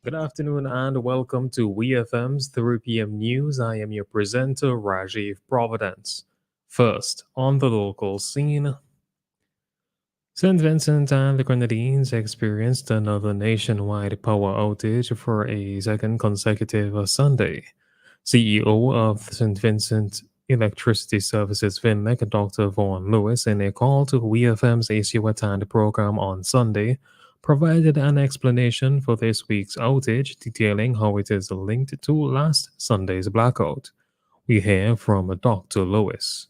Good afternoon and welcome to WEFM's 3 p.m. news. I am your presenter, Rajiv Providence. First, on the local scene, St. Vincent and the Grenadines experienced another nationwide power outage for a second consecutive Sunday. CEO of St. Vincent Electricity Services VINMEC, Dr. Vaughan Lewis, in a call to WeFM's ACU Attend program on Sunday, provided an explanation for this week's outage, detailing how it is linked to last Sunday's blackout. We hear from Dr. Lewis.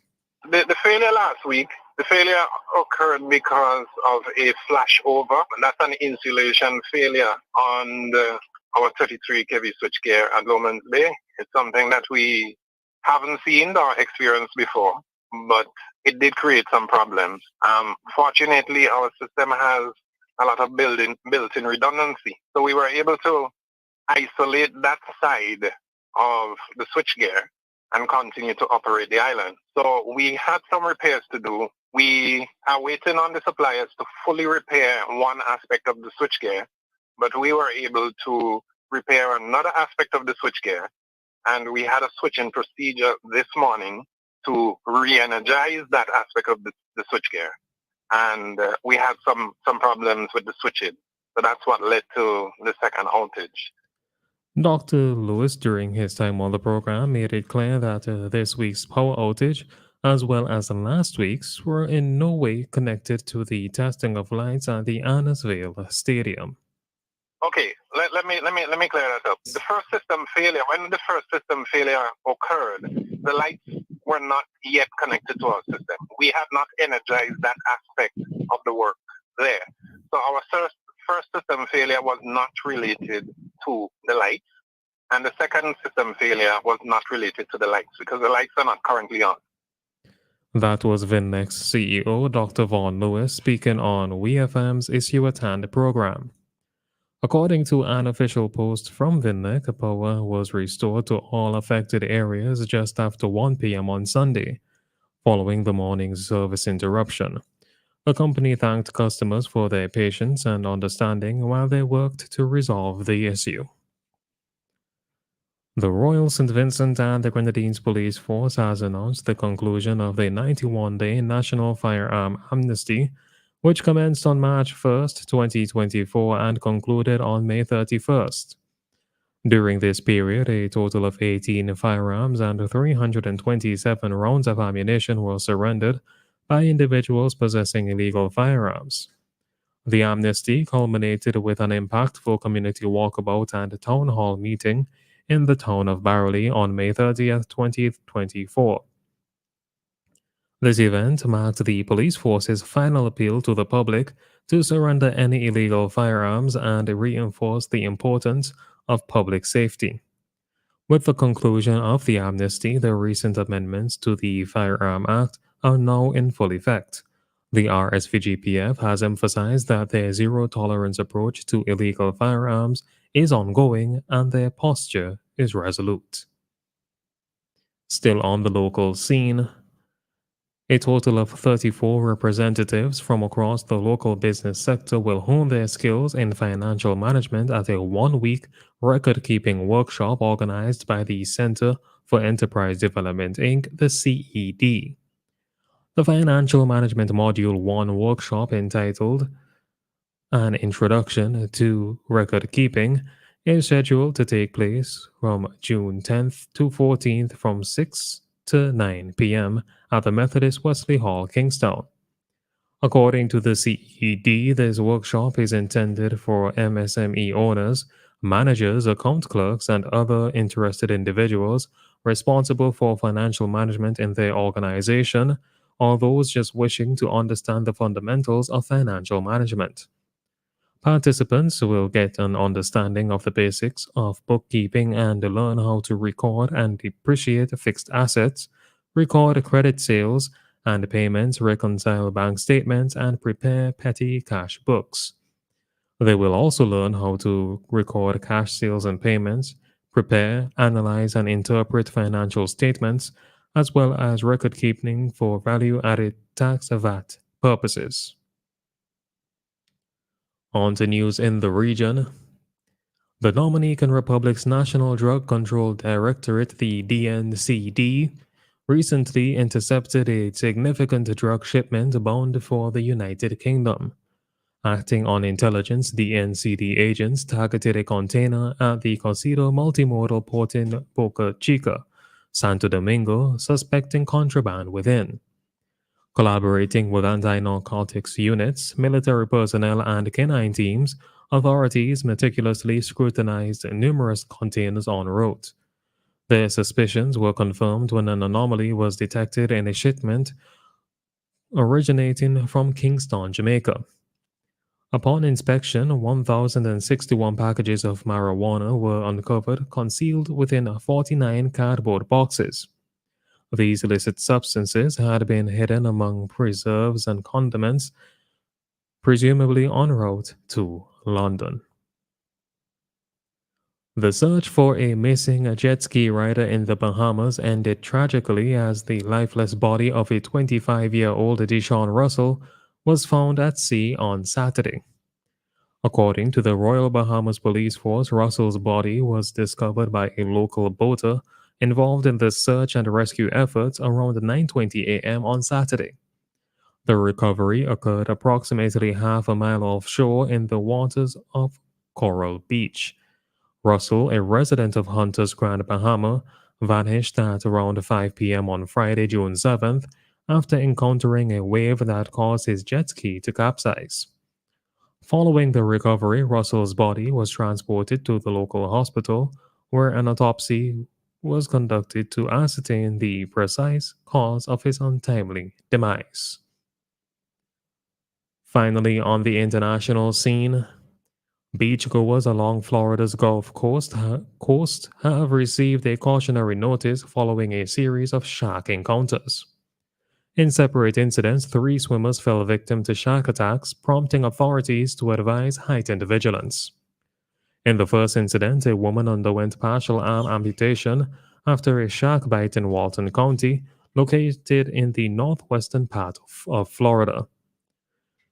The failure last week, the failure occurred because of a flashover. That's an insulation failure on our 33 kV switchgear at Lomans Bay. It's something that we haven't seen or experienced before, but it did create some problems. Fortunately, our system has a lot of built-in redundancy, so we were able to isolate that side of the switchgear and continue to operate the island. So we had some repairs to do. We are waiting on the suppliers to fully repair one aspect of the switchgear, but we were able to repair another aspect of the switchgear, and we had a switching procedure this morning to re-energize that aspect of the switchgear. And we had some problems with the switching. So that's what led to the second outage. Dr. Lewis, during his time on the program, made it clear that this week's power outage, as well as last week's, were in no way connected to the testing of lights at the Annisvale Stadium. Okay, let me clear that up. The first system failure, when the first system failure occurred, the lights were not yet connected to our system. We had not energized that aspect of the work there. So our first system failure was not related to the lights, and the second system failure was not related to the lights because the lights are not currently on. That was VINMEC's CEO, Dr. Vaughan Lewis, speaking on WeFM's Issue at Hand program. According to an official post from VINMEC, power was restored to all affected areas just after 1 p.m. on Sunday, following the morning's service interruption. The company thanked customers for their patience and understanding while they worked to resolve the issue. The Royal St. Vincent and the Grenadines Police Force has announced the conclusion of the 91-day National Firearm Amnesty, which commenced on March 1st, 2024 and concluded on May 31st. During this period, a total of 18 firearms and 327 rounds of ammunition were surrendered by individuals possessing illegal firearms. The amnesty culminated with an impactful community walkabout and town hall meeting in the town of Barley on May 30th, 2024. This event marked the police force's final appeal to the public to surrender any illegal firearms and reinforce the importance of public safety. With the conclusion of the amnesty, the recent amendments to the Firearm Act are now in full effect. The RSVGPF has emphasized that their zero-tolerance approach to illegal firearms is ongoing and their posture is resolute. Still on the local scene, a total of 34 representatives from across the local business sector will hone their skills in financial management at a one-week record-keeping workshop organized by the Center for Enterprise Development, Inc., the CED. The Financial Management Module 1 workshop, entitled An Introduction to Record Keeping, is scheduled to take place from June 10th to 14th from 6 to 9 p.m. at the Methodist Wesley Hall, Kingstown. According to the CED, this workshop is intended for MSME owners, managers, account clerks, and other interested individuals responsible for financial management in their organization, or those just wishing to understand the fundamentals of financial management. Participants will get an understanding of the basics of bookkeeping and learn how to record and depreciate fixed assets, record credit sales and payments, reconcile bank statements, and prepare petty cash books. They will also learn how to record cash sales and payments, prepare, analyze, and interpret financial statements, as well as record keeping for value-added tax VAT purposes. On to news in the region. The Dominican Republic's National Drug Control Directorate, the DNCD, recently intercepted a significant drug shipment bound for the United Kingdom. Acting on intelligence, the NCD agents targeted a container at the Cosido multimodal port in Boca Chica, Santo Domingo, suspecting contraband within. Collaborating with anti narcotics units, military personnel, and canine teams, authorities meticulously scrutinized numerous containers en route. Their suspicions were confirmed when an anomaly was detected in a shipment originating from Kingston, Jamaica. Upon inspection, 1,061 packages of marijuana were uncovered concealed within 49 cardboard boxes. These illicit substances had been hidden among preserves and condiments, presumably en route to London. The search for a missing jet ski rider in the Bahamas ended tragically as the lifeless body of a 25-year-old Deshaun Russell was found at sea on Saturday. According to the Royal Bahamas Police Force, Russell's body was discovered by a local boater involved in the search and rescue efforts around 9:20 a.m. on Saturday. The recovery occurred approximately half a mile offshore in the waters of Coral Beach. Russell, a resident of Hunters Grand, Bahama, vanished at around 5 p.m. on Friday, June 7th, after encountering a wave that caused his jet ski to capsize. Following the recovery, Russell's body was transported to the local hospital, where an autopsy was conducted to ascertain the precise cause of his untimely demise. Finally, on the international scene, beachgoers along Florida's Gulf Coast have received a cautionary notice following a series of shark encounters. In separate incidents, three swimmers fell victim to shark attacks, prompting authorities to advise heightened vigilance. In the first incident, a woman underwent partial arm amputation after a shark bite in Walton County, located in the northwestern part of Florida.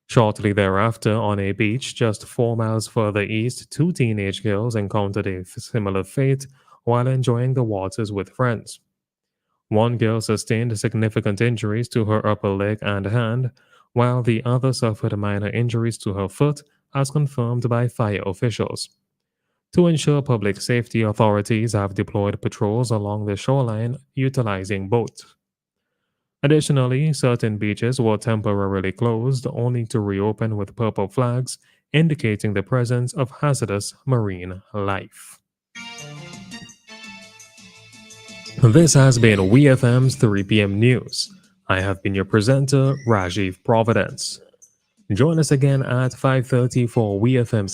Shortly thereafter, on a beach just 4 miles further east, two teenage girls encountered a similar fate while enjoying the waters with friends. One girl sustained significant injuries to her upper leg and hand, while the other suffered minor injuries to her foot, as confirmed by fire officials. To ensure public safety, authorities have deployed patrols along the shoreline utilizing boats. Additionally, certain beaches were temporarily closed only to reopen with purple flags indicating the presence of hazardous marine life. This has been WEFM's 3 p.m. news. I have been your presenter, Rajiv Providence. Join us again at 5:30 for WEFM's